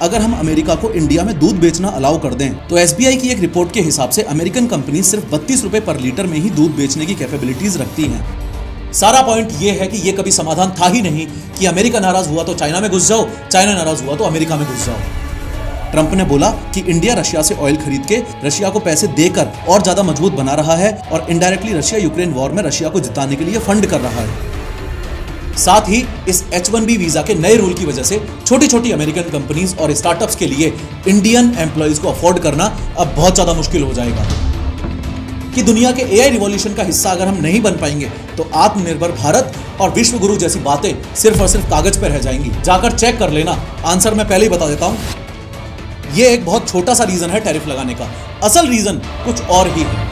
अगर हम अमेरिका को इंडिया में दूध बेचना अलाउ कर दें। तो एसबीआई की एक रिपोर्ट के हिसाब से अमेरिकन कंपनी सिर्फ 32 रुपए पर लीटर में ही दूध बेचने की कैपेबिलिटीज रखती हैं। सारा पॉइंट ये है कि ये कभी समाधान था ही नहीं कि अमेरिका नाराज हुआ तो चाइना में घुस जाओ, चाइना नाराज हुआ तो अमेरिका में घुस जाओ। ट्रंप ने बोला कि इंडिया रशिया से ऑयल खरीद के रशिया को पैसे देकर और ज्यादा मजबूत बना रहा है और इनडायरेक्टली रशिया यूक्रेन वॉर में रशिया को जिताने के लिए फंड कर रहा है। साथ ही इस H1B वीजा के नए रूल की वजह से छोटी छोटी अमेरिकन कंपनीज और स्टार्टअप्स के लिए इंडियन एम्प्लॉइज को अफोर्ड करना अब बहुत ज्यादा मुश्किल हो जाएगा कि दुनिया के AI रिवॉल्यूशन का हिस्सा अगर हम नहीं बन पाएंगे तो आत्मनिर्भर भारत और विश्व गुरु जैसी बातें सिर्फ और सिर्फ कागज पर रह जाएंगी। जाकर चेक कर लेना, आंसर मैं पहले ही बता देता हूं। ये एक बहुत छोटा सा रीजन है टैरिफ लगाने का, असल रीजन कुछ और ही है।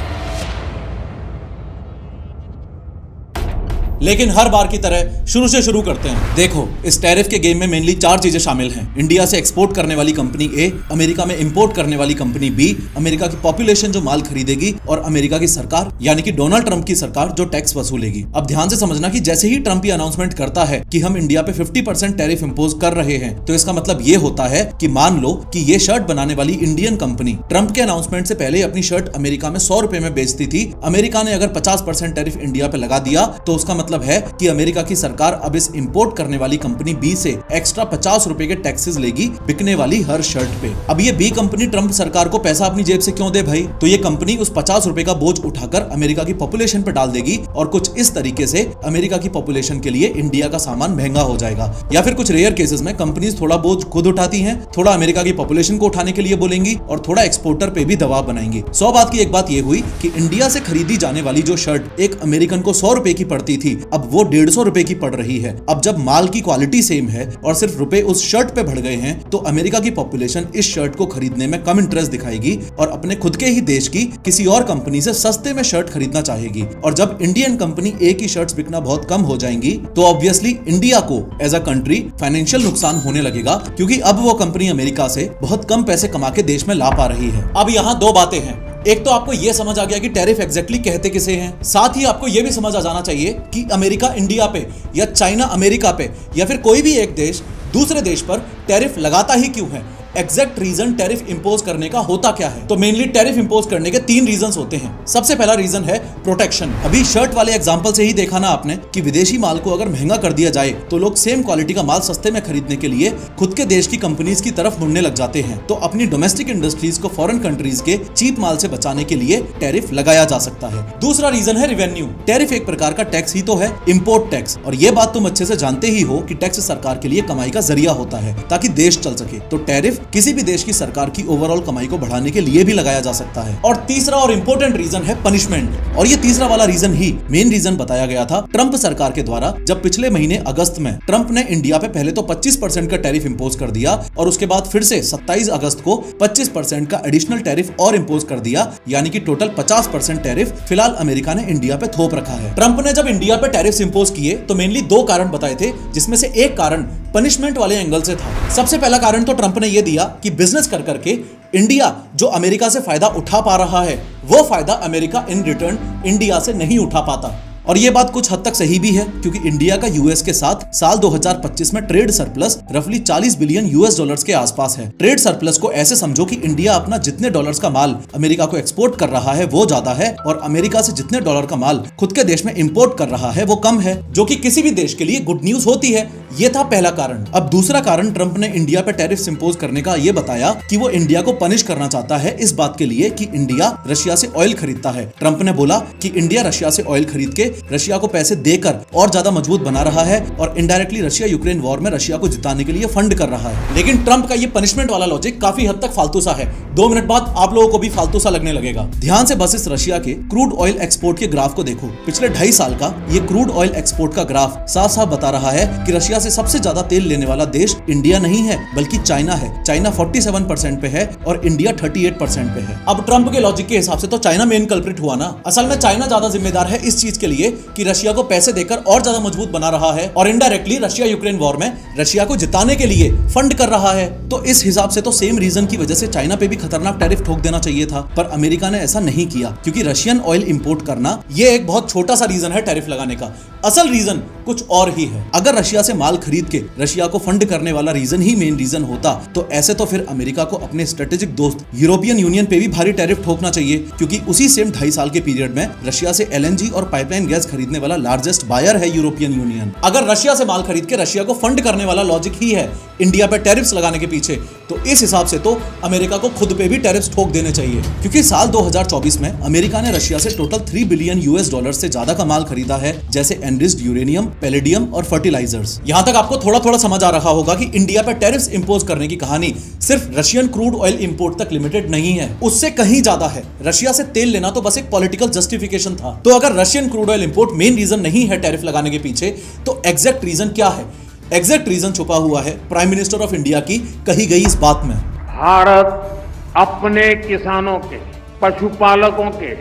लेकिन हर बार की तरह शुरू से शुरू करते हैं। देखो, इस टैरिफ के गेम में मेनली 4 चीजें शामिल हैं। इंडिया से एक्सपोर्ट करने वाली कंपनी ए, अमेरिका में इंपोर्ट करने वाली कंपनी बी, अमेरिका की पॉपुलेशन जो माल खरीदेगी और अमेरिका की सरकार यानी कि डोनाल्ड ट्रंप की सरकार जो टैक्स वसूलेगी। अब ध्यान से समझना कि जैसे ही ट्रंप ये अनाउंसमेंट करता है कि हम इंडिया पे 50% टैरिफ इंपोज कर रहे हैं, तो इसका मतलब ये होता है कि मान लो कि ये शर्ट बनाने वाली इंडियन कंपनी ट्रंप के अनाउंसमेंट से पहले अपनी शर्ट अमेरिका में 100 रुपए में बेचती थी। अमेरिका ने अगर 50% टैरिफ इंडिया पे लगा दिया तो उसका मतलब है कि अमेरिका की सरकार अब इस इंपोर्ट करने वाली कंपनी बी से एक्स्ट्रा 50 रुपए के टैक्सेस लेगी बिकने वाली हर शर्ट पे। अब ये बी कंपनी ट्रंप सरकार को पैसा अपनी जेब से क्यों दे भाई? तो ये कंपनी उस 50 रुपए का बोझ उठाकर अमेरिका की पॉपुलेशन पे डाल देगी और कुछ इस तरीके से अमेरिका की पॉपुलेशन के लिए इंडिया का सामान महंगा हो जाएगा। या फिर कुछ रेयर केसेस में कंपनीज थोड़ा बोझ खुद उठाती हैं, थोड़ा अमेरिका की पॉपुलेशन को उठाने के लिए बोलेंगी और थोड़ा एक्सपोर्टर पे भी दबाव बनाएंगी। 100 बात की एक बात ये हुई कि इंडिया से खरीदी जाने वाली जो शर्ट एक अमेरिकन को 100 रुपए की पड़ती थी, अब वो 150 रुपए की पड़ रही है। अब जब माल की क्वालिटी सेम है और सिर्फ रुपए उस शर्ट पे बढ़ गए हैं, तो अमेरिका की पॉपुलेशन इस शर्ट को खरीदने में कम इंटरेस्ट दिखाएगी और अपने खुद के ही देश की किसी और कंपनी से सस्ते में शर्ट खरीदना चाहेगी। और जब इंडियन कंपनी ए की शर्ट्स बिकना बहुत कम हो जाएंगी, तो ऑब्वियसली इंडिया को एज अ कंट्री फाइनेंशियल नुकसान होने लगेगा, क्योंकि अब वो कंपनी अमेरिका से बहुत कम पैसे कमा के देश में ला पा रही है। अब यहाँ 2 बातें हैं। एक तो आपको यह समझ आ गया कि टैरिफ एग्जैक्टली कहते किसे हैं, साथ ही आपको यह भी समझ आ जाना चाहिए कि अमेरिका इंडिया पे या चाइना अमेरिका पे या फिर कोई भी एक देश दूसरे देश पर टैरिफ लगाता ही क्यों है। एग्जैक्ट रीजन टैरिफ इंपोज करने का होता क्या है? तो मेनली टैरिफ इंपोज करने के 3 रीजंस होते हैं। सबसे पहला रीजन है प्रोटेक्शन। अभी शर्ट वाले एग्जांपल से ही देखा ना आपने कि विदेशी माल को अगर महंगा कर दिया जाए तो लोग सेम क्वालिटी का माल सस्ते में खरीदने के लिए खुद के देश की कंपनीज की तरफ मुड़ने लग जाते हैं। तो अपनी डोमेस्टिक इंडस्ट्रीज को फॉरेन कंट्रीज के चीप माल से बचाने के लिए टैरिफ लगाया जा सकता है। दूसरा रीजन है रेवेन्यू। टैरिफ एक प्रकार का टैक्स ही तो है, इंपोर्ट टैक्स। और ये बात तुम अच्छे से जानते ही हो कि टैक्स सरकार के लिए कमाई का जरिया होता है ताकि देश चल सके। तो टैरिफ किसी भी देश की सरकार की ओवरऑल कमाई को बढ़ाने के लिए भी लगाया जा सकता है। और तीसरा और इंपॉर्टेंट रीजन है पनिशमेंट। और ये तीसरा वाला रीजन ही मेन रीजन बताया गया था ट्रंप सरकार के द्वारा, जब पिछले महीने अगस्त में ट्रंप ने इंडिया पे पहले तो 25% का टैरिफ इंपोज कर दिया और उसके बाद फिर से 27 अगस्त को 25% का एडिशनल टैरिफ और इंपोज कर दिया, यानी कि टोटल 50% टैरिफ फिलहाल अमेरिका ने इंडिया पे थोप रखा है। ट्रंप ने जब इंडिया पे टैरिफ इंपोज किए तो मेनली 2 कारण बताए थे, जिसमें से एक कारण पनिशमेंट वाले एंगल से था। सबसे पहला कारण तो ट्रंप ने यह दिया कि बिजनेस कर करके इंडिया जो अमेरिका से फायदा उठा पा रहा है, वो फायदा अमेरिका इन रिटर्न इंडिया से नहीं उठा पाता। और ये बात कुछ हद तक सही भी है, क्योंकि इंडिया का यूएस के साथ साल 2025 में ट्रेड सरप्लस रफली 40 बिलियन यूएस डॉलर्स के आसपास है। ट्रेड सरप्लस को ऐसे समझो कि इंडिया अपना जितने डॉलर्स का माल अमेरिका को एक्सपोर्ट कर रहा है वो ज्यादा है और अमेरिका से जितने डॉलर का माल खुद के देश में इंपोर्ट कर रहा है वो कम है, जो कि किसी भी देश के लिए गुड न्यूज होती है। ये था पहला कारण। अब दूसरा कारण ट्रंप ने इंडिया पे टैरिफ इंपोज करने का ये बताया कि वो इंडिया को पनिश करना चाहता है इस बात के लिए कि इंडिया रशिया से ऑयल खरीदता है। ट्रंप ने बोला कि इंडिया रशिया से ऑयल खरीद के रशिया को पैसे देकर और ज्यादा मजबूत बना रहा है और इनडायरेक्टली रशिया यूक्रेन वॉर में रशिया को जिताने के लिए फंड कर रहा है। लेकिन ट्रंप का ये पनिशमेंट वाला लॉजिक काफी हद तक फालतू सा है। 2 मिनट बाद आप लोगों को भी फालतू सा लगने लगेगा। ध्यान से बस इस रशिया के क्रूड ऑयल एक्सपोर्ट के ग्राफ को देखो। पिछले 2.5 साल का ये क्रूड ऑयल एक्सपोर्ट का ग्राफ साफ साफ बता रहा है कि रशिया से सबसे ज्यादा तेल लेने वाला देश इंडिया नहीं है बल्कि चाइना है। चाइना 47% पे है और इंडिया 38% पे है। अब ट्रंप के लॉजिक के हिसाब से तो चाइना मेन कल्प्रिट हुआ ना। असल में चाइना ज्यादा जिम्मेदार है इस चीज के लिए लिए कि रशिया को पैसे देकर और ज्यादा मजबूत बना रहा है और इनडायरेक्टली रशिया यूक्रेन वॉर में रशिया को जिताने के लिए फंड कर रहा है। तो इस हिसाब से तो सेम रीजन की वजह से चाइना पे भी खतरनाक टैरिफ ठोक देना चाहिए था, पर अमेरिका ने ऐसा नहीं किया क्योंकि रशियन ऑयल इंपोर्ट करना ये एक बहुत छोटा सा रीजन है टैरिफ लगाने का। असल रीजन कुछ और ही है। अगर रशिया से माल खरीद के रशिया को फंड करने वाला रीजन ही मेन रीजन होता तो ऐसे तो फिर अमेरिका को अपने स्ट्रेटेजिक दोस्त यूरोपियन यूनियन पे भी भारी टैरिफ ठोकना चाहिए, क्योंकि उसी सेम 2.5 साल के पीरियड में रशिया से एलएनजी और पाइपलाइन गैस खरीदने वाला लार्जेस्ट बायर है यूरोपियन यूनियन। अगर रशिया से माल खरीद के रशिया को फंड करने वाला लॉजिक ही है इंडिया पे टैरिफ्स लगाने के पीछे, तो इस हिसाब से तो अमेरिका को खुद पे भी टैरिफ्स ठोक देने चाहिए, क्योंकि साल 2024 में अमेरिका ने रशिया से टोटल $3 बिलियन से ज्यादा का माल खरीदा है, जैसे एनरिच्ड यूरेनियम, पैलेडियम और फर्टिलाइजर्स। यहां तक आपको थोड़ा थोड़ा समझ आ रहा होगा कि इंडिया पर टैरिफ्स इंपोज करने की कहानी सिर्फ रशियन क्रूड ऑयल इंपोर्ट तक लिमिटेड नहीं है, उससे कहीं ज्यादा है। रशिया से तेल लेना तो बस एक पॉलिटिकल जस्टिफिकेशन था। तो अगर Russian crude oil import main reason नहीं है टैरिफ लगाने के पीछे, तो एग्जैक्ट रीजन क्या है? एग्जैक्ट रीजन छुपा हुआ है प्राइम मिनिस्टर ऑफ इंडिया की कही गई इस बात में। भारत अपने किसानों के, पशुपालकों के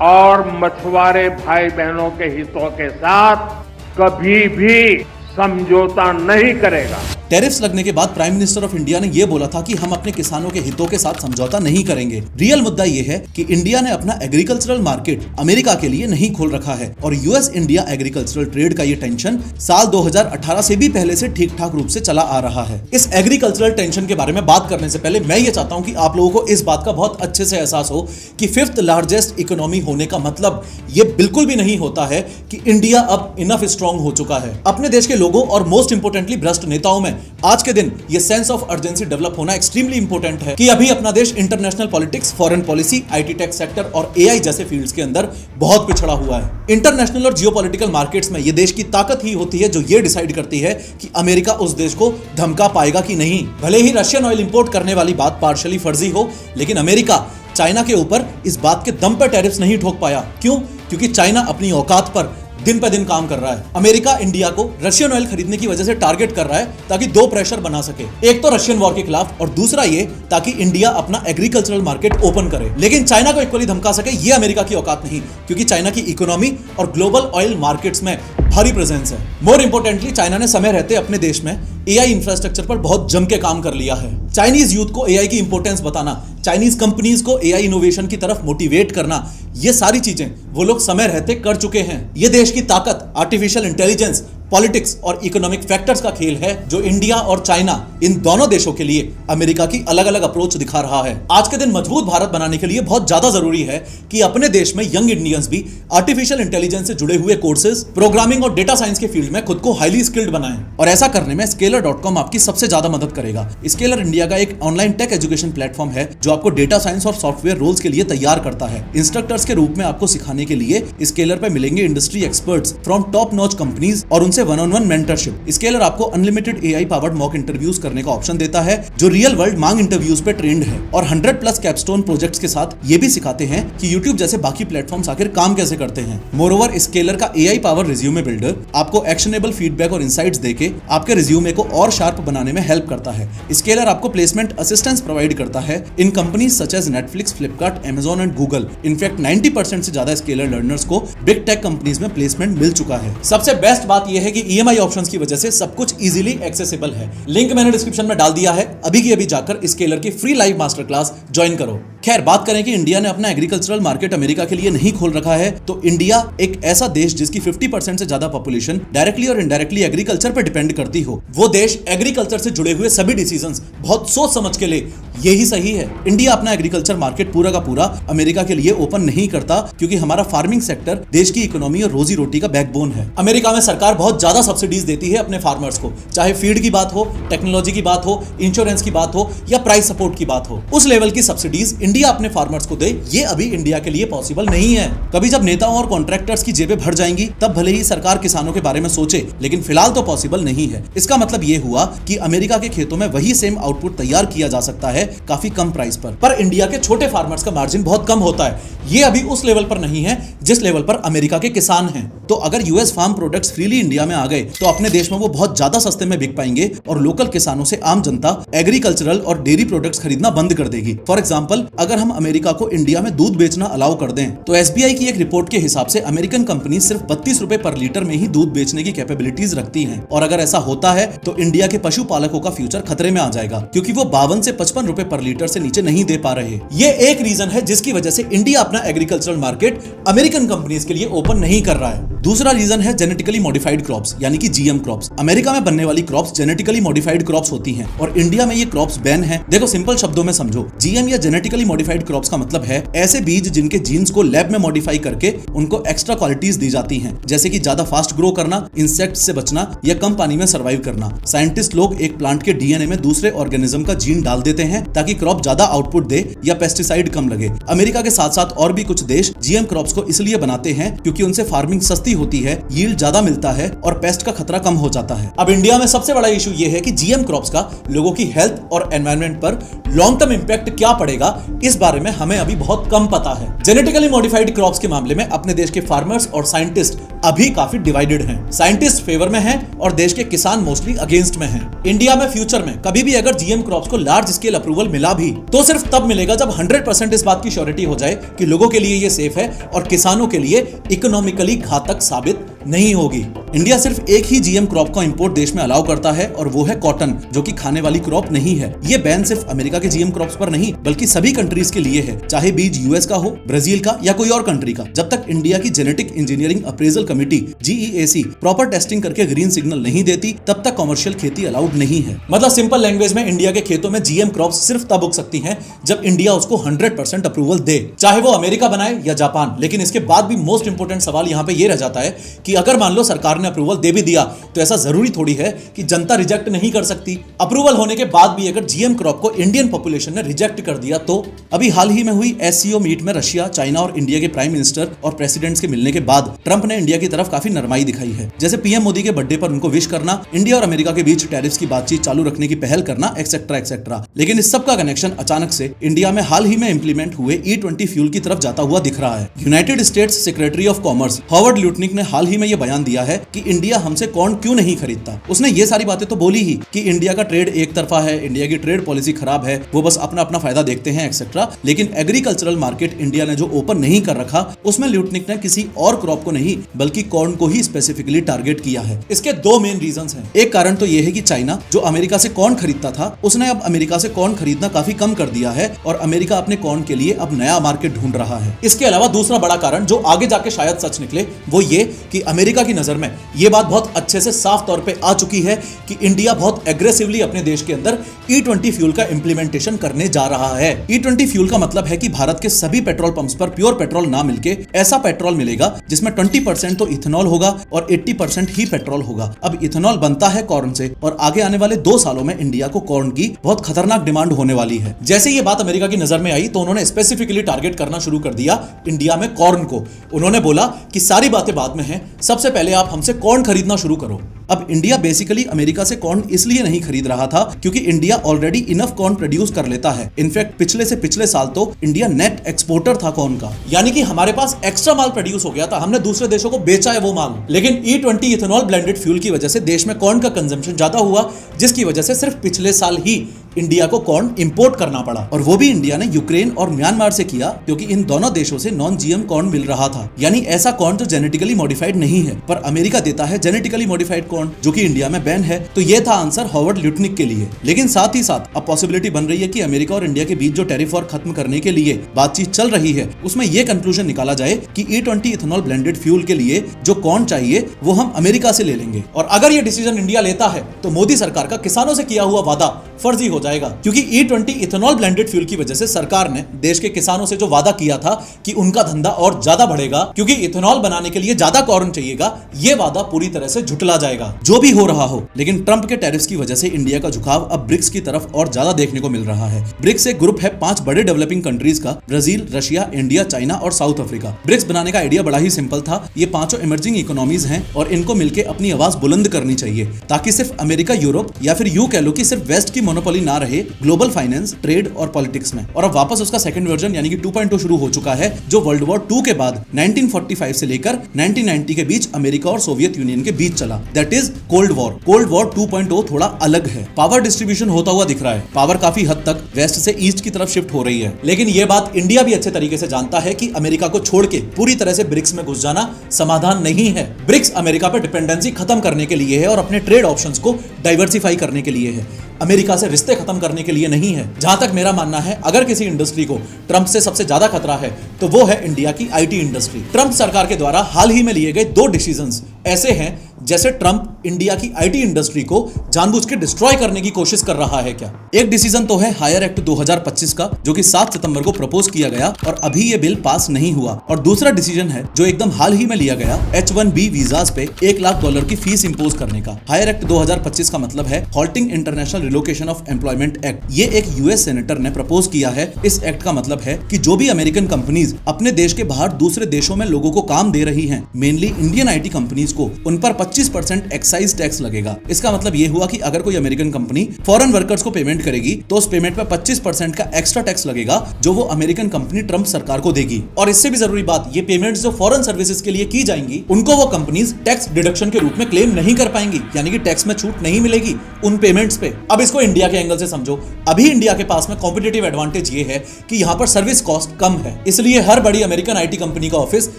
और मछुआरे भाई बहनों के हितों के साथ कभी भी समझौता नहीं करेगा। टैरिफ्स लगने के बाद प्राइम मिनिस्टर ऑफ इंडिया ने यह बोला था कि हम अपने किसानों के हितों के साथ समझौता नहीं करेंगे। रियल मुद्दा यह है कि इंडिया ने अपना एग्रीकल्चरल मार्केट अमेरिका के लिए नहीं खोल रखा है और यूएस इंडिया एग्रीकल्चरल ट्रेड का ये टेंशन साल 2018 से भी पहले से ठीक ठाक रूप से चला आ रहा है। इस एग्रीकल्चरल टेंशन के बारे में बात करने से पहले मैं ये चाहता हूं कि आप लोगों को इस बात का बहुत अच्छे से एहसास हो कि 5th लार्जेस्ट इकोनॉमी होने का मतलब ये बिल्कुल भी नहीं होता है कि इंडिया अब इनफ स्ट्रांग हो चुका है। अपने देश के लोगों और मोस्ट इंपोर्टेंटली भ्रष्ट नेताओं में आज के दिन ये सेंस ऑफ अर्जेंसी डेवलप होना एक्सट्रीमली इंपॉर्टेंट है कि अभी अपना देश international politics, foreign policy, IT tech sector और एआई जैसे फील्ड्स के अंदर बहुत पिछड़ा हुआ है। इंटरनेशनल और जियोपॉलिटिकल मार्केट्स में ये देश की ताकत ही होती है जो ये डिसाइड करती है कि अमेरिका उस देश को धमका पाएगा कि नहीं। भले ही रशियन ऑयल इंपोर्ट करने वाली बात पार्शियली फर्जी हो, लेकिन अमेरिका चाइना के ऊपर इस बात के दम पर टैरिफ्स नहीं ठोक पाया। क्यों? क्योंकि चाइना अपनी औकात पर दिन पे दिन काम कर रहा है। अमेरिका इंडिया को रशियन ऑयल खरीदने की वजह से टारगेट कर रहा है ताकि 2 प्रेशर बना सके, एक तो रशियन वॉर के खिलाफ और दूसरा ये ताकि इंडिया अपना एग्रीकल्चरल मार्केट ओपन करे। लेकिन चाइना को इक्वली धमका सके ये अमेरिका की औकात नहीं, क्योंकि चाइना की इकोनॉमी और ग्लोबल ऑयल मार्केट्स में भारी प्रेजेंस है। मोर इंपोर्टेंटली चाइना ने समय रहते अपने देश में एआई इंफ्रास्ट्रक्चर पर बहुत जम के काम कर लिया है। चाइनीज यूथ को एआई की इंपॉर्टेंस बताना, चाइनीज कंपनीज को एआई इनोवेशन की तरफ मोटिवेट करना, ये सारी चीजें वो लोग समय रहते कर चुके हैं। ये देश की ताकत आर्टिफिशियल इंटेलिजेंस, पॉलिटिक्स और इकोनॉमिक फैक्टर्स का खेल है जो इंडिया और चाइना इन दोनों देशों के लिए अमेरिका की अलग अलग अप्रोच दिखा रहा है। आज के दिन मजबूत भारत बनाने के लिए बहुत ज्यादा जरूरी है कि अपने देश में यंग इंडियंस भी आर्टिफिशियल इंटेलिजेंस से जुड़े हुए कोर्सेज, प्रोग्रामिंग और डेटा साइंस के फील्ड में खुद को हाईली स्किल्ड बनाएं। और ऐसा करने में Scaler.com आपकी सबसे ज्यादा मदद करेगा। स्केलर इंडिया का एक ऑनलाइन टेक एजुकेशन प्लेटफॉर्म है जो आपको डेटा साइंस और सॉफ्टवेयर रोल्स के लिए तैयार करता है। इंस्ट्रक्टर्स के रूप में आपको सिखाने के लिए स्केलर पे मिलेंगे industry experts from top notch companies और उनसे वन-ऑन-वन मेंटरशिप। स्केलर आपको unlimited AI powered mock interviews करने का ऑप्शन देता है जो रियल वर्ल्ड मांग इंटरव्यूज पे ट्रेंड है, और 100+ कैपस्टोन प्रोजेक्ट्स के साथ ये भी सिखाते हैं कि यूट्यूब जैसे बाकी प्लेटफॉर्म्स आखिर काम कैसे करते हैं। मोरओवर स्केलर का एआई पावर रिज्यूमे बिल्डर आपको एक्शनेबल फीडबैक और इनसाइट्स देके आपके रिज्यूमे को और शार्प बनाने में हेल्प करता है। स्केलर आपको प्लेसमेंट असिस्टेंस प्रोवाइड करता है इन companies such as Netflix, Flipkart, Amazon and Google. In fact 90% से ज्यादा स्केलर लर्नर्स को बिग टेक कंपनीज में प्लेसमेंट मिल चुका है। सबसे बेस्ट बात यह है कि ईएमआई ऑप्शंस की वजह से सब कुछ इजीली एक्सेसिबल है। लिंक मैंने डिस्क्रिप्शन में डाल दिया है, अभी की अभी जाकर स्केलर की free live master class join करो। खैर, बात करें कि इंडिया ने अपना एग्रीकल्चरल मार्केट अमेरिका के लिए नहीं खोल रखा है, तो इंडिया एक ऐसा देश जिसकी 50% से ज्यादा पॉपुलेशन डायरेक्टली और इनडायरेक्टली एग्रीकल्चर पर डिपेंड करती हो, वो देश एग्रीकल्चर से जुड़े हुए सभी डिसीजंस बहुत सोच समझ के ले, यही सही है। इंडिया अपना एग्रीकल्चर मार्केट पूरा का पूरा अमेरिका के लिए ओपन नहीं करता, क्योंकि हमारा फार्मिंग सेक्टर देश की इकोनॉमी और रोजी रोटी का बैकबोन है। अमेरिका में सरकार बहुत ज्यादा सब्सिडीज देती है अपने फार्मर्स को, चाहे फीड की बात हो, टेक्नोलॉजी की बात हो, इंश्योरेंस की बात हो या प्राइस सपोर्ट की बात हो। उस लेवल की सब्सिडीज इंडिया अपने फार्मर्स को दे, ये अभी इंडिया के लिए पॉसिबल नहीं है। कभी जब नेताओं और कॉन्ट्रैक्टर्स की जेबें भर जाएंगी तब भले ही सरकार किसानों के बारे में सोचे, लेकिन फिलहाल तो पॉसिबल नहीं है। इसका मतलब ये हुआ कि अमेरिका के खेतों में वही सेम आउटपुट तैयार किया जा सकता है काफी कम प्राइस पर इंडिया के छोटे फार्मर्स का मार्जिन बहुत कम होता है। ये अभी उस लेवल पर नहीं है जिस लेवल पर अमेरिका के किसान हैं। तो अगर US farm products freely India में आ गए तो अपने देश में वो बहुत ज्यादा सस्ते में बिक पाएंगे और लोकल किसानों से आम जनता एग्रीकल्चरल और डेयरी प्रोडक्ट्स खरीदना बंद कर देगी। फॉर एग्जांपल, अगर हम अमेरिका को इंडिया में दूध बेचना अलाउ कर दें तो एसबीआई की एक रिपोर्ट के हिसाब से अमेरिकन कंपनी सिर्फ 32 रुपए पर लीटर में ही दूध बेचने की कैपेबिलिटीज रखती हैं। और अगर ऐसा होता है तो इंडिया के पशुपालकों का फ्यूचर खतरे में आ जाएगा, क्योंकि वो 52 से 55 रुपए पर लीटर से नीचे नहीं दे पा रहे। ये एक रीजन है जिसकी वजह से इंडिया अपना एग्रीकल्चरल मार्केट अमेरिकन कंपनीज के लिए ओपन नहीं कर रहा है। दूसरा रीजन है जेनेटिकली मॉडिफाइड क्रॉप्स, यानी कि जीएम क्रॉप्स। अमेरिका में बनने वाली क्रॉप्स जेनेटिकली मॉडिफाइड क्रॉप्स होती हैं और इंडिया में ये क्रॉप्स बैन है। देखो, सिंपल शब्दों में समझो, जीएम या जेनेटिकली मॉडिफाइड क्रॉप्स का मतलब है ऐसे बीज जिनके जीन्स को लैब में मॉडिफाई करके उनको एक्स्ट्रा क्वालिटीज दी जाती हैं, जैसे कि ज्यादा फास्ट ग्रो करना, इंसेक्ट्स से बचना या कम पानी में सर्वाइव करना। साइंटिस्ट लोग एक प्लांट के डीएनए में दूसरे ऑर्गेनिज्म का जीन डाल देते हैं ताकि क्रॉप ज्यादा आउटपुट दे या पेस्टिसाइड कम लगे। अमेरिका के साथ साथ और भी कुछ देश जीएम क्रॉप्स को इसलिए बनाते हैं क्योंकि उनसे फार्मिंग सस्ती होती है, यील्ड ज्यादा मिलता है और पेस्ट का खतरा कम हो जाता है। अब इंडिया में सबसे बड़ा इशू ये है कि जीएम क्रॉप्स का लोगों की हेल्थ और एनवायरनमेंट पर लॉन्ग टर्म इंपैक्ट क्या पड़ेगा, इस बारे में हमें अभी बहुत कम पता है। जेनेटिकली मॉडिफाइड क्रॉप्स के मामले में अपने देश के फार्मर्स और साइंटिस्ट अभी काफी डिवाइडेड हैं। साइंटिस्ट फेवर में हैं और देश के किसान मोस्टली अगेंस्ट में हैं। इंडिया में फ्यूचर में कभी भी अगर जीएम क्रॉप्स को लार्ज स्केल अप्रूवल मिला भी तो सिर्फ तब मिलेगा जब 100% इस बात की श्योरिटी हो जाए कि लोगों के लिए ये सेफ है और किसानों के लिए इकोनॉमिकली घातक साबित नहीं होगी। इंडिया सिर्फ एक ही जीएम क्रॉप का इंपोर्ट देश में अलाउ करता है और वो है कॉटन, जो कि खाने वाली क्रॉप नहीं है। ये बैन सिर्फ अमेरिका के जीएम क्रॉप्स पर नहीं बल्कि सभी कंट्रीज के लिए है, चाहे बीज यूएस का हो, ब्राजील का या कोई और कंट्री का। जब तक इंडिया की genetic engineering appraisal committee GEAC proper testing करके ग्रीन सिग्नल नहीं देती तब तक कमर्शियल खेती अलाउड नहीं है। मतलब सिंपल लैंग्वेज में इंडिया के खेतों में जीएम क्रॉप्स सिर्फ तब उग सकती हैं जब इंडिया उसको 100% अप्रूवल दे, चाहे वो अमेरिका बनाए या जापान। लेकिन इसके बाद भी मोस्ट इंपोर्टेंट सवाल यहाँ पे ये रह जाता है कि अगर मान लो सरकार ने अप्रूवल दे भी दिया तो ऐसा जरूरी थोड़ी है कि जनता रिजेक्ट नहीं कर सकती। अप्रूवल होने के बाद भी अगर जीएम क्रॉप को इंडियन पॉपुलेशन ने रिजेक्ट कर दिया तो अभी हाल ही में हुई एससीओ मीट में रशिया, चाइना और इंडिया के प्राइम मिनिस्टर और प्रेसिडेंट्स के मिलने के बाद ट्रंप ने इंडिया की तरफ काफी नरमाई दिखाई है, जैसे पीएम मोदी के बर्थडे पर उनको विश करना, इंडिया और अमेरिका के बीच टैरिफ्स की बातचीत चालू रखने की पहल करना, एक्सेट्रा एक्सेट्रा। लेकिन इस सब का कनेक्शन अचानक से इंडिया में हाल ही में इंप्लीमेंट हुए E20 फ्यूल की तरफ जाता हुआ दिख रहा है। United States secretary of commerce Howard Lutnick ने हाल ही में यह बयान दिया है कि इंडिया हमसे कॉर्न क्यों नहीं खरीदता। उसने ये सारी बातें तो बोली ही कि इंडिया का ट्रेड एक तरफा है, इंडिया की ट्रेड पॉलिसी खराब है, वो बस अपना अपना फायदा देखते हैं एक्सेट्रा। लेकिन एग्रीकल्चरल मार्केट इंडिया ने जो ओपन नहीं कर रखा उसमें ल्यूटनिक ने किसी और क्रॉप को नहीं बल्कि कॉर्न को ही स्पेसिफिकली टारगेट किया है। इसके दो मेन रीजंस हैं। एक कारण तो यह है कि चाइना जो अमेरिका से कॉर्न खरीदता था उसने अब अमेरिका से कॉर्न खरीदना काफी कम कर दिया है और अमेरिका अपने कॉर्न के लिए अब नया मार्केट ढूंढ रहा है। इसके अलावा दूसरा बड़ा कारण जो आगे जाके शायद सच निकले वो ये कि अमेरिका की नजर में ये बात बहुत अच्छे से साफ तौर पे आ चुकी है कि इंडिया बहुत एग्रेसिवली अपने देश के अंदर E20 फ्यूल का इंप्लीमेंटेशन करने जा रहा है। E20 फ्यूल का मतलब है कि भारत के सभी पेट्रोल पंप्स पर प्योर पेट्रोल ना मिलके ऐसा पेट्रोल मिलेगा जिसमें 20% तो इथेनॉल होगा और 80% ही पेट्रोल होगा। अब इथेनॉल बनता है कॉर्न से और आगे आने वाले 2 सालों में इंडिया को कॉर्न की बहुत खतरनाक डिमांड होने वाली है। जैसे ये बात अमेरिका की नजर में आई तो उन्होंने स्पेसिफिकली टारगेट करना शुरू कर दिया इंडिया में कॉर्न को। उन्होंने बोला कि सारी बातें बाद में हैं, सबसे पहले आप हमसे कॉर्न खरीदना शुरू करो। अब इंडिया बेसिकली अमेरिका से कॉर्न इसलिए नहीं खरीद रहा था क्योंकि India already enough corn produce कर लेता है। इनफैक्ट पिछले से पिछले साल तो इंडिया नेट एक्सपोर्टर था कॉर्न का, यानी कि हमारे पास एक्स्ट्रा माल प्रोड्यूस हो गया था, हमने दूसरे देशों को बेचा है वो माल। लेकिन E20 इथेनॉल ब्लेंडेड फ्यूल की वजह से देश में कॉर्न का कंजम्पशन ज्यादा हुआ, जिसकी वजह से सिर्फ पिछले साल ही इंडिया को कॉर्न इंपोर्ट करना पड़ा और वो भी इंडिया ने यूक्रेन और म्यांमार से किया क्योंकि इन दोनों देशों से नॉन जीएम कॉर्न मिल रहा था, यानी ऐसा कॉर्न जो जेनेटिकली मॉडिफाइड नहीं है। पर अमेरिका देता है जेनेटिकली मॉडिफाइड कॉर्न जो कि इंडिया में बैन है। तो ये था आंसर हॉवर्ड ल्यूटनिक के लिए। लेकिन साथ ही साथ अब पॉसिबिलिटी बन रही है कि अमेरिका और इंडिया के बीच जो टैरिफ वॉर खत्म करने के लिए बातचीत चल रही है उसमें यह कंक्लूजन निकाला जाए कि E20 इथेनॉल ब्लेंडेड फ्यूल के लिए जो कॉर्न चाहिए वो हम अमेरिका से ले लेंगे। और अगर ये डिसीजन इंडिया लेता है तो मोदी सरकार का किसानों से किया हुआ वादा फर्जी हो जाएगा, क्योंकि E20 इथेनॉल ब्लेंडेड फ्यूल की वजह से सरकार ने देश के किसानों से जो वादा किया था कि उनका धंधा और ज्यादा बढ़ेगा क्योंकि इथेनॉल बनाने के लिए ज्यादा कॉर्न चाहिएगा, ये वादा पूरी तरह से झुटला जाएगा। सोचा। जो भी हो रहा हो, लेकिन ट्रंप के टैरिफ्स की वजह से इंडिया का झुकाव अब ब्रिक्स की तरफ और ज्यादा देखने को मिल रहा है। ब्रिक्स एक ग्रुप है 5 बड़े डेवलपिंग कंट्रीज का, ब्राजील, रशिया, इंडिया, चाइना और साउथ अफ्रीका। ब्रिक्स बनाने का आइडिया बड़ा ही सिंपल था। ये पांचों इमर्जिंग इकोनॉमीज हैं और इनको मिलकर अपनी आवाज बुलंद करनी चाहिए, ताकि सिर्फ अमेरिका, यूरोप या फिर यूं कह लो कि सिर्फ वेस्ट की मोनोपोली ना रहे ग्लोबल फाइनेंस, ट्रेड और पॉलिटिक्स में। और अब वापस उसका सेकंड वर्जन यानी कि 2.0 शुरू हो चुका है, जो वर्ल्ड वॉर 2 के बाद 1945 से लेकर 1990 के बीच अमेरिका और सोवियत यूनियन के बीच चला। That is cold war. Cold war 2.0 थोड़ा अलग है। पावर डिस्ट्रीब्यूशन होता हुआ दिख रहा है। पावर काफी हद तक वेस्ट से ईस्ट की तरफ शिफ्ट हो रही है। लेकिन यह बात इंडिया भी अच्छे तरीके से जानता है कि अमेरिका को छोड़ के पूरी तरह से ब्रिक्स में घुस जाना समाधान नहीं है। ब्रिक्स अमेरिका पर डिपेंडेंसी खत्म करने के लिए है और अपने ट्रेड ऑप्शंस को डाइवर्सिफाई करने के लिए है, अमेरिका से रिश्ते खत्म करने के लिए नहीं है। जहां तक मेरा मानना है, अगर किसी इंडस्ट्री को ट्रंप से सबसे ज्यादा खतरा है तो वो है इंडिया की आईटी इंडस्ट्री। ट्रंप सरकार के द्वारा हाल ही में लिए गए 2 डिसीजंस ऐसे हैं जैसे ट्रंप इंडिया की आईटी इंडस्ट्री को जानबूझ के डिस्ट्रॉय करने की कोशिश कर रहा है क्या। एक डिसीजन तो है हायर एक्ट 2025 का, जो कि 7 सितंबर को प्रपोज किया गया और अभी ये बिल पास नहीं हुआ। और दूसरा डिसीजन है जो एकदम हाल ही में लिया गया, H1B वीजास पे $1 लाख की फीस इंपोज करने का। हायर एक्ट 2025 का मतलब है halting international relocation of employment act. ये एक यूएस सेनेटर ने प्रपोज किया है। इस एक्ट का मतलब है कि जो भी अमेरिकन कंपनीज अपने देश के बाहर दूसरे देशों में लोगों को काम दे रही हैं, मेनली इंडियन आईटी कंपनीज को, उन पर 25% एक्साइज टैक्स लगेगा। इसका मतलब ये हुआ कि अगर कोई अमेरिकन कंपनी फॉरेन वर्कर्स को पेमेंट करेगी तो उस पेमेंट पर 25% का एक्स्ट्रा टैक्स लगेगा, जो वो अमेरिकन कंपनी ट्रंप सरकार को देगी। और इससे भी जरूरी बात, ये पेमेंट्स जो फॉरेन सर्विसेज के लिए की जाएंगी, उनको वो कंपनीज टैक्स डिडक्शन के रूप में क्लेम नहीं कर पाएंगी, यानी कि टैक्स में छूट नहीं मिलेगी उन पेमेंट्स पे। अब इसको इंडिया के एंगल से समझो। अभी इंडिया के पास में कॉम्पिटिटिव एडवांटेज ये है कि यहाँ पर सर्विस कॉस्ट कम है, इसलिए हर बड़ी अमेरिकन आईटी कंपनी का ऑफिस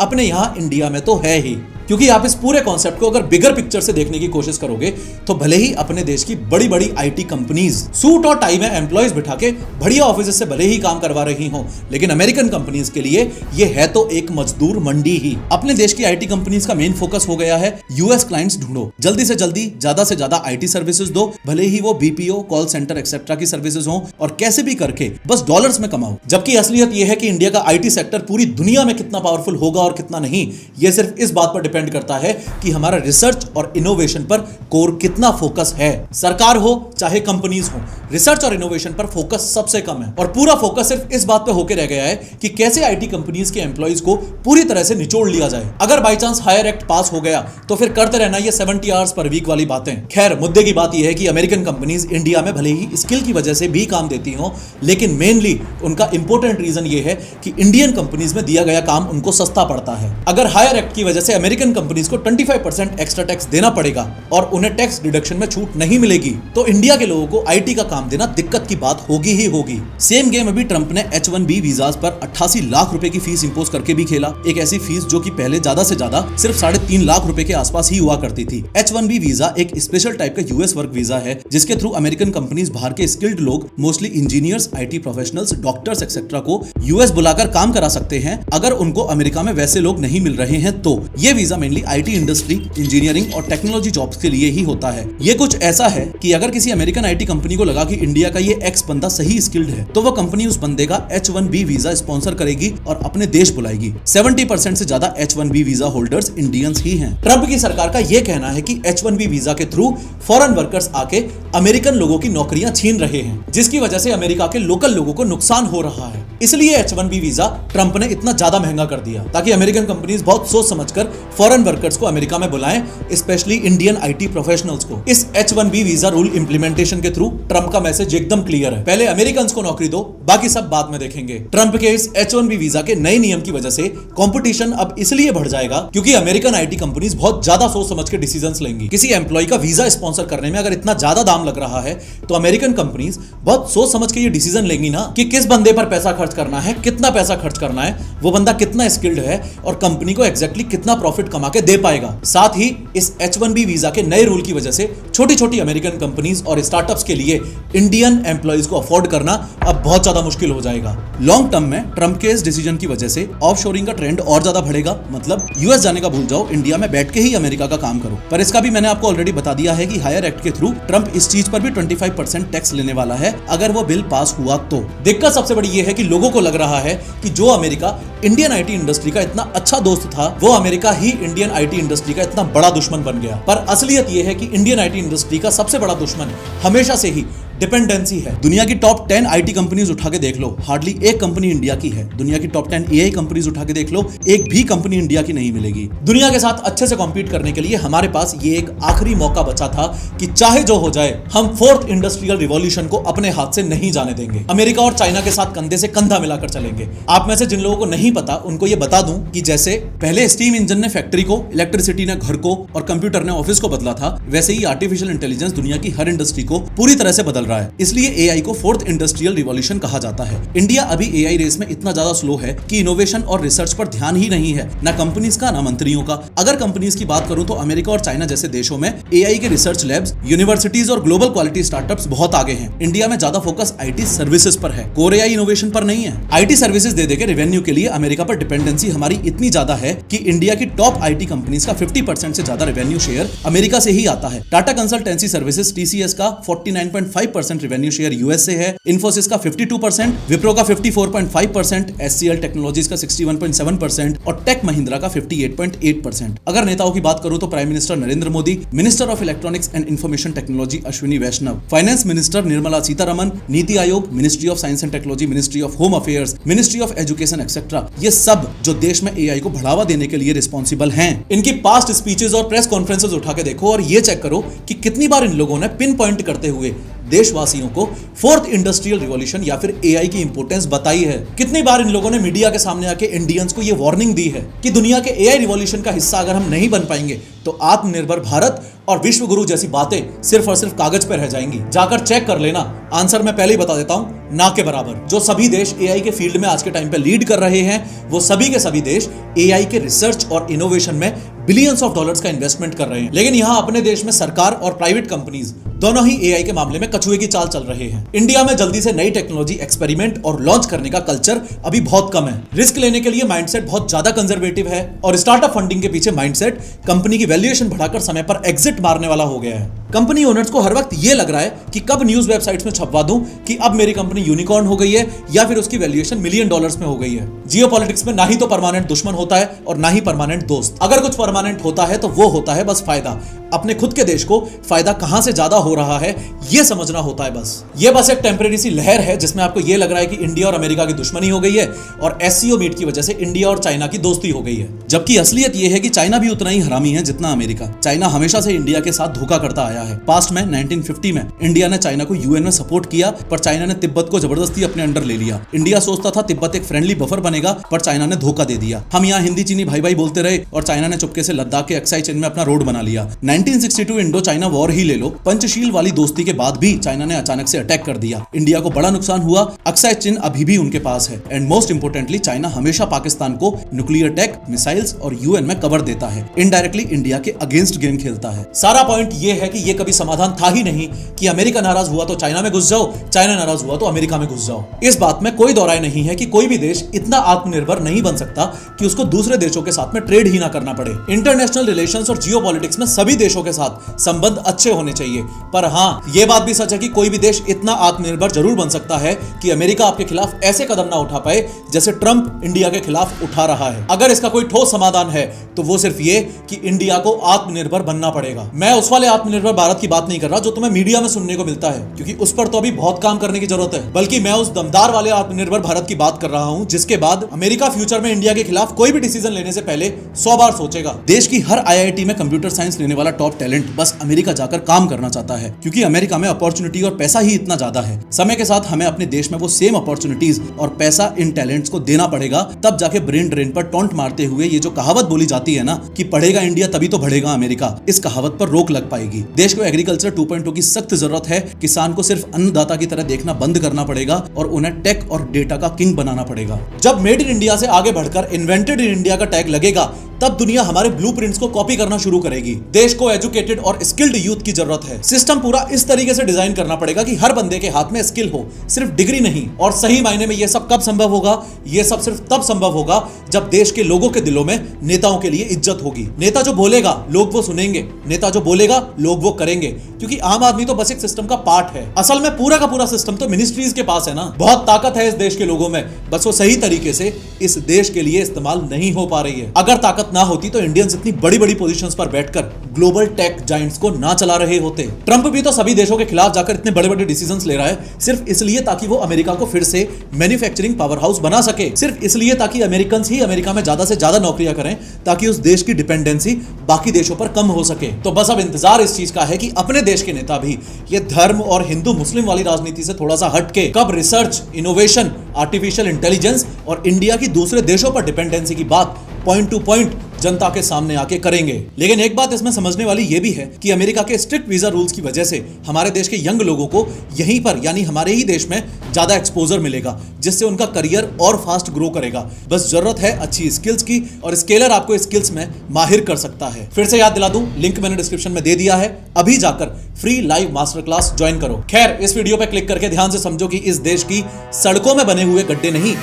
अपने यहाँ इंडिया में तो है ही। क्योंकि आप इस पूरे कॉन्सेप्ट को अगर बिगर पिक्चर से देखने की कोशिश करोगे तो भले ही अपने देश की बड़ी बड़ी आईटी कंपनीज सूट और टाई में एम्प्लॉयज बिठा के बढ़िया ऑफिस से भले ही काम करवा रही हो, लेकिन अमेरिकन कंपनीज के लिए ये है तो एक मजदूर मंडी ही। अपने देश की आईटी कंपनीज का मेन फोकस हो गया है यूएस क्लाइंट्स ढूंढो, जल्दी से जल्दी ज्यादा से ज्यादा आईटी सर्विसेज दो, भले ही वो बीपीओ, कॉल सेंटर एक्सेट्रा की सर्विसेज हो, और कैसे भी करके बस डॉलर्स में कमाओ। जबकि असलियत यह है कि इंडिया का आईटी सेक्टर पूरी दुनिया में कितना पावरफुल होगा और कितना नहीं, यह सिर्फ इस बात पर डिपेंड करता है कि हमारा रिसर्च और इनोवेशन पर कोर कितना फोकस है। सरकार हो चाहे कंपनीज हो, रिसर्च और इनोवेशन पर फोकस सबसे कम है और पूरा फोकस सिर्फ इस बात पे होके रह गया है कि कैसे आईटी कंपनीज के एम्प्लॉइज को पूरी तरह से निचोड़ लिया जाए। अगर by chance hire act pass हो गया तो फिर करते रहना ये 70 आवर्स पर वीक वाली बातें। खैर, मुद्दे की बात यह है कि अमेरिकन कंपनीज इंडिया में भले ही स्किल की वजह से भी काम देती हो, लेकिन मेनली उनका इंपॉर्टेंट रीजन ये है कि इंडियन कंपनीज में दिया गया काम उनको सस्ता पड़ता है। अगर हायर एक्ट की वजह से अमेरिकन कंपनीज को 25% एक्स्ट्रा टैक्स देना पड़ेगा और उन्हें टैक्स डिडक्शन में छूट नहीं मिलेगी, तो इंडिया के लोगों को आईटी का काम देना दिक्कत की बात होगी ही होगी। सेम गेम अभी ट्रंप ने H1B वीजास पर 88 लाख रुपए की फीस इंपोज करके भी खेला। एक ऐसी फीस जो कि पहले ज्यादा से ज्यादा सिर्फ 3.5 लाख रुपए के आसपास ही हुआ करती थी। H1B वीजा एक स्पेशल टाइप का यूएस वर्क वीजा है, जिसके थ्रू अमेरिकन कंपनीज बाहर के स्किल्ड लोग, mostly engineers, IT professionals, doctors etcetera को यूएस बुलाकर काम करा सकते हैं अगर उनको अमेरिका में वैसे लोग नहीं मिल रहे हैं। तो ये visa mainly IT industry, engineering और टेक्नोलॉजी जॉब्स के लिए ही होता है। ये कुछ ऐसा है कि अगर किसी अमेरिकन आईटी कंपनी को लगा कि इंडिया का ये एक्स बंदा सही स्किल्ड है, तो वो कंपनी उस बंदे का H1B वीजा स्पॉन्सर करेगी और अपने देश बुलाएगी। 70% से ज्यादा H1B वीजा होल्डर्स इंडियंस ही हैं। ट्रंप की सरकार का ये कहना है कि H1B वीजा के थ्रू फॉरेन वर्कर्स आके अमेरिकन लोगों की नौकरियां छीन रहे हैं, जिसकी वजह से अमेरिका के लोकल लोगों को नुकसान हो रहा है। इसलिए H1B वीजा ट्रंप ने इतना ज्यादा महंगा कर दिया ताकि अमेरिकन कंपनीज बहुत सोच समझकर फॉरेन वर्कर्स को अमेरिका में बुलाएं, स्पेशली इंडियन आईटी प्रोफेशनल्स को। इस H1B वीजा रूल इंप्लीमेंटेशन के थ्रू ट्रंप का मैसेज एकदम क्लियर है, पहले अमेरिकन को नौकरी दो, बाकी सब बाद में देखेंगे। ट्रंप के इस H1B वीजा के नए नियम की वजह से कंपटीशन अब इसलिए बढ़ जाएगा क्योंकि अमेरिकन आईटी कंपनीज बहुत ज्यादा सोच समझ के डिसीजंस लेंगी। किसी एम्प्लॉय का वीजा स्पॉन्सर करने में अगर इतना ज्यादा दाम लग रहा है तो अमेरिकन कंपनीज बहुत सोच समझ के ये डिसीजन लेंगी ना कि किस बंदे पर पैसा खर्च करना है, कितना पैसा खर्च करना है, वो बंदा कितना स्किल्ड है और कंपनी को एग्जैक्टली कितना प्रॉफिट कमा के दे पाएगा। साथ ही इस H1B वीजा के नए रूल की वजह से छोटी छोटी अमेरिकन कंपनीज और स्टार्टअप्स के लिए इंडियन एम्प्लॉइज को अफोर्ड करना अब बहुत ज्यादा मुश्किल हो जाएगा। लॉन्ग टर्म में ट्रंप के इस डिसीजन की वजह से ऑफशोरिंग का ट्रेंड और ज्यादा बढ़ेगा, मतलब यूएस जाने का भूल जाओ, इंडिया में बैठ के ही अमेरिका का काम करो। पर इसका भी मैंने आपको ऑलरेडी बता दिया है कि हायर एक्ट के थ्रू ट्रंप इस चीज पर भी 25% टैक्स लेने वाला है अगर वो बिल पास हुआ तो। दिक्कत सबसे बड़ी ये है कि लोगों को लग रहा है कि जो अमेरिका इंडियन आईटी इंडस्ट्री का इतना अच्छा दोस्त था, वो America he Indian IT industry का इतना बड़ा दुश्मन बन गया। पर असलियत ये है कि इंडियन आईटी इंडस्ट्री का सबसे बड़ा दुश्मन हमेशा से ही डिपेंडेंसी है। दुनिया की टॉप 10 आईटी कंपनीज उठा के देख लो, हार्डली एक कंपनी इंडिया की है। दुनिया की टॉप 10 एआई कंपनीज उठा के देख लो, एक भी कंपनी इंडिया की नहीं मिलेगी। दुनिया के साथ अच्छे से कॉम्पीट करने के लिए हमारे पास ये एक आखिरी मौका बचा था कि चाहे जो हो जाए, हम फोर्थ इंडस्ट्रियल रिवॉल्यूशन को अपने हाथ से नहीं जाने देंगे। अमेरिका और चाइना के साथ कंधे से कंधा मिलाकर चलेंगे। आप में से जिन लोगों को नहीं पता उनको ये बता दूं कि जैसे पहले स्टीम इंजन ने फैक्ट्री को, इलेक्ट्रिसिटी ने घर को और कंप्यूटर ने ऑफिस को बदला था, वैसे ही आर्टिफिशियल इंटेलिजेंस दुनिया की हर इंडस्ट्री को पूरी तरह से बदल रहा है। इसलिए एआई को फोर्थ इंडस्ट्रियल रिवॉल्यूशन कहा जाता है। इंडिया अभी एआई रेस में इतना ज्यादा स्लो है कि इनोवेशन और रिसर्च पर ध्यान ही नहीं है, ना कंपनीज का ना मंत्रियों का। अगर कंपनीज की बात करूं तो अमेरिका और चाइना जैसे देशों में एआई के रिसर्च लैब्स, यूनिवर्सिटीज और ग्लोबल क्वालिटी स्टार्टअप्स बहुत आगे हैं। इंडिया में ज्यादा फोकस आईटी सर्विसेज पर है, कोर एआई इनोवेशन पर नहीं है। आईटी सर्विसेज दे देके रेवेन्यू के लिए अमेरिका पर डिपेंडेंसी हमारी इतनी ज्यादा है कि इंडिया की टॉप आईटी कंपनीज का 50% से ज्यादा रेवेन्यू शेयर अमेरिका से ही आता है। टाटा कंसल्टेंसी सर्विसेज टीसीएस का 49.5% रेवेन्यू शेयर यूएस से है, इन्फोसिस का 52%, विप्रो का 54.5%, एचसीएल टेक्नोलॉजीज का 61.7% और टेक महिंद्रा का 58.8%। अगर नेताओं की बात करूं तो prime minister Narendra Modi, minister of electronics and information technology Ashwini Vaishnaw, finance minister Nirmala Sitharaman, NITI Aayog, ministry of science and technology, ministry of home affairs, ministry of education etcetera, ये सब जो देश में एआई को बढ़ावा देने के लिए रिस्पॉन्सिबल हैं। इनकी पास्ट स्पीचेस और प्रेस कॉन्फ्रेंसेस उठा के देखो और ये चेक करो कि कितनी बार इन लोगों ने पिन पॉइंट करते हुए देशवासियों को फोर्थ इंडस्ट्रियल रिवॉल्यूशन या फिर एआई की इंपोर्टेंस बताई है। कितनी बार इन लोगों ने मीडिया के सामने आके इंडियंस को ये वार्निंग दी है कि दुनिया के एआई रिवॉल्यूशन का हिस्सा अगर हम नहीं बन पाएंगे तो आत्मनिर्भर भारत और विश्व गुरु जैसी बातें सिर्फ और सिर्फ कागज पर रह जाएंगी। जाकर चेक कर लेना, आंसर मैं पहले ही बता देता हूं, ना के बराबर। जो सभी देश एआई के फील्ड में आज के टाइम पे लीड कर रहे हैं, वो सभी के सभी देश एआई के रिसर्च और इनोवेशन में बिलियंस ऑफ डॉलर्स का इन्वेस्टमेंट कर रहे हैं। लेकिन यहां अपने देश में सरकार और प्राइवेट कंपनीज दोनों ही एआई के मामले में कछुए की चाल चल रहे हैं। इंडिया में जल्दी से नई टेक्नोलॉजी एक्सपेरिमेंट और लॉन्च करने का कल्चर अभी बहुत कम है। रिस्क लेने के लिए माइंडसेट बहुत ज्यादा कंजर्वेटिव है और स्टार्टअप फंडिंग के पीछे माइंडसेट कंपनी की वैल्यूएशन बढ़ाकर समय पर एग्जिट मारने वाला हो गया है। कंपनी ओनर्स को हर वक्त ये लग रहा है कि कब न्यूज वेबसाइट्स में छपवा दूं कि अब मेरी कंपनी यूनिकॉर्न हो गई है या फिर उसकी वैल्यूएशन $1 मिलियन में हो गई है। जियोपॉलिटिक्स में ना ही तो परमानेंट दुश्मन होता है और ना ही परमानेंट दोस्त। अगर कुछ परमानेंट होता है तो वो होता है बस फायदा। अपने खुद के देश को फायदा कहां से ज्यादा हो रहा है ये समझना होता है बस। ये बस एक टेम्परेरी सी लहर है जिसमें आपको ये लग रहा है कि इंडिया और अमेरिका की दुश्मनी हो गई है और एससीओ मीट की वजह से इंडिया और चाइना की दोस्ती हो गई है। जबकि असलियत ये है कि चाइना भी उतना ही हरामी है जितना अमेरिका। चाइना हमेशा से इंडिया के साथ धोखा करता आया है। पास्ट में 1950 में इंडिया ने चाइना को यूएन में सपोर्ट किया, पर चाइना ने तिब्बत को जबरदस्ती अपने अंडर ले लिया। इंडिया सोचता था तिब्बत एक फ्रेंडली बफर बनेगा, पर चाइना ने धोखा दे दिया। हम यहाँ हिंदी चीनी भाई भाई बोलते रहे और चाइना ने चुपके से लद्दाख के अक्साई चीन में अपना रोड बना लिया। 1962 इंडो चाइना वॉर ही ले लो, पंचशील वाली दोस्ती के बाद भी चाइना ने अचानक से अटैक कर दिया। इंडिया को बड़ा नुकसान हुआ। अक्साई चीन अभी भी उनके पास है एंड मोस्ट इंपोर्टेंटली चाइना हमेशा पाकिस्तान को न्यूक्लियर टेक, मिसाइल्स और यूएन में कवर देता है। इनडायरेक्टली इंडिया के अगेंस्ट गेम खेलता है। सारा पॉइंट ये है कि ये कभी समाधान था ही नहीं कि अमेरिका नाराज हुआ तो चाइना में घुस जाओ, चाइना नाराज हुआ तो अमेरिका में घुस जाओ। इस बात में कोई दौराय नहीं है कि कोई भी देश इतना आत्मनिर्भर नहीं बन सकता कि उसको दूसरे देशों के साथ में ट्रेड ही ना करना पड़े। इंटरनेशनल रिलेशंस और जियोपॉलिटिक्स में सभी देशों के साथ संबंध अच्छे होने चाहिए, पर हाँ ये बात भी सच है कि कोई भी देश इतना आत्मनिर्भर जरूर बन सकता है कि अमेरिका आपके खिलाफ ऐसे कदम ना उठा पाए जैसे ट्रंप इंडिया के खिलाफ उठा रहा है। अगर इसका कोई ठोस समाधान है तो वो सिर्फ ये कि इंडिया को आत्मनिर्भर बनना पड़ेगा। मैं उस वाले आत्मनिर्भर भारत की बात नहीं कर रहा जो तुम्हें मीडिया में सुनने को मिलता है, क्योंकि उस पर तो अभी बहुत काम करने की जरूरत है, बल्कि मैं उस दमदार वाले आत्मनिर्भर भारत की बात कर रहा हूं जिसके बाद अमेरिका फ्यूचर में इंडिया के खिलाफ कोई भी डिसीजन लेने से पहले 100 बार सोचेगा। देश की हर आईआईटी में कंप्यूटर साइंस लेने वाला टॉप टैलेंट बस अमेरिका जाकर काम करना चाहता है, क्योंकि अमेरिका में अपॉर्चुनिटी और पैसा ही इतना ज्यादा है। समय के साथ हमें अपने देश में वो सेम अपॉर्चुनिटीज और पैसा इन टैलेंट्स को देना पड़ेगा, तब जाके ब्रेन ड्रेन पर टॉन्ट मारते हुए ये जो कहावत बोली जाती है ना कि पढ़ेगा इंडिया तभी तो बढ़ेगा अमेरिका, इस कहावत पर रोक लग पाएगी। देश को एग्रीकल्चर 2.0 की सख्त जरूरत है। किसान को सिर्फ अन्नदाता की तरह देखना बंद करना पड़ेगा और उन्हें टेक और डेटा का किंग बनाना पड़ेगा। जब मेड इन इंडिया से आगे बढ़कर इन्वेंटेड इन इंडिया का टैग लगेगा तब दुनिया हमारे ब्लूप्रिंट्स को कॉपी करना शुरू करेगी। देश को एजुकेटेड और स्किल्ड यूथ की जरूरत है। सिस्टम पूरा इस तरीके से डिजाइन करना पड़ेगा कि हर बंदे के हाथ में स्किल हो, सिर्फ डिग्री नहीं। और सही मायने में यह सब कब संभव होगा? यह सब सिर्फ तब संभव होगा जब देश के लोगों के दिलों में नेताओं के लिए इज्जत होगी। नेता जो बोलेगा लोग वो सुनेंगे, नेता जो बोलेगा लोग वो करेंगे, क्योंकि आम आदमी तो बस एक सिस्टम का पार्ट है। असल में पूरा का पूरा सिस्टम तो मिनिस्ट्रीज के पास है ना। बहुत ताकत है इस देश के लोगों में, बस वो सही तरीके से इस देश के लिए इस्तेमाल नहीं हो पा रही है। अगर ताकत ना होती तो इंडियंस इतनी बड़ी बड़ी पोजीशंस पर बैठकर ग्लोबल टेक जायंट्स को ना चला रहे होते। ट्रंप भी तो सभी देशों के खिलाफ जाकर इतने बड़े बड़े डिसीजंस ले रहा है सिर्फ इसलिए ताकि वो अमेरिका को फिर से मैन्युफैक्चरिंग पावर हाउस बना सके, सिर्फ इसलिए ताकि अमेरिकन ही अमेरिका में ज्यादा से ज्यादा नौकरियां करें, ताकि उस देश की डिपेंडेंसी बाकी देशों पर कम हो सके। तो बस अब इंतजार इस चीज का है कि अपने देश के नेता भी ये धर्म और हिंदू मुस्लिम वाली राजनीति से थोड़ा सा हटके कब रिसर्च, इनोवेशन, आर्टिफिशियल इंटेलिजेंस और इंडिया की दूसरे देशों पर डिपेंडेंसी की बात पॉइंट टू पॉइंट जनता के सामने आके करेंगे। लेकिन एक बात इसमें समझने वाली यह भी है कि अमेरिका के स्ट्रिक्ट वीजा रूल्स की वजह से हमारे देश के यंग लोगों को यहीं पर यानी हमारे ही देश में ज्यादा एक्सपोजर मिलेगा, जिससे उनका करियर और फास्ट ग्रो करेगा। बस जरूरत है अच्छी स्किल्स की, और स्केलर आपको स्किल्स में माहिर कर सकता है। फिर से याद दिला दूं, लिंक मैंने डिस्क्रिप्शन में दे दिया है, अभी जाकर free live master class join करो। खैर, इस वीडियो पे क्लिक करके ध्यान से समझो कि इस देश की सड़कों में बने हुए गड्ढे नहीं,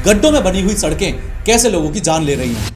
गड्ढों में बनी हुई सड़कें कैसे लोगों की जान ले रही हैं।